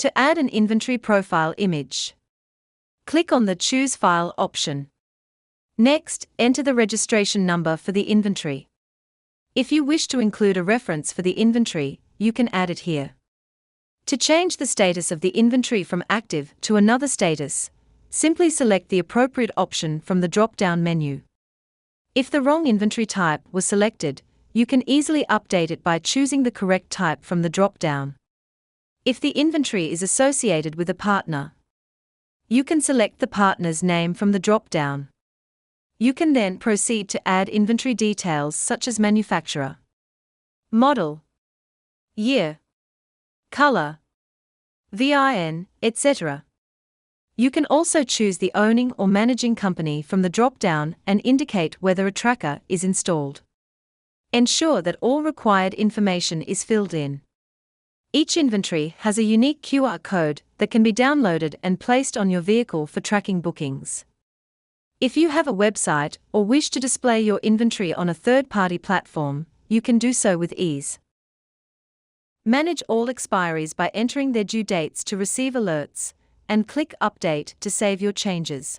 To add an inventory profile image, click on the Choose File option. Next, enter the registration number for the inventory. If you wish to include a reference for the inventory, you can add it here. To change the status of the inventory from active to another status, simply select the appropriate option from the drop-down menu. If the wrong inventory type was selected, you can easily update it by choosing the correct type from the drop-down. If the inventory is associated with a partner, you can select the partner's name from the drop-down. You can then proceed to add inventory details such as manufacturer, model, year, color, VIN, etc. You can also choose the owning or managing company from the drop-down and indicate whether a tracker is installed. Ensure that all required information is filled in. Each inventory has a unique QR code that can be downloaded and placed on your vehicle for tracking bookings. If you have a website or wish to display your inventory on a third-party platform, you can do so with ease. Manage all expiries by entering their due dates to receive alerts, and click Update to save your changes.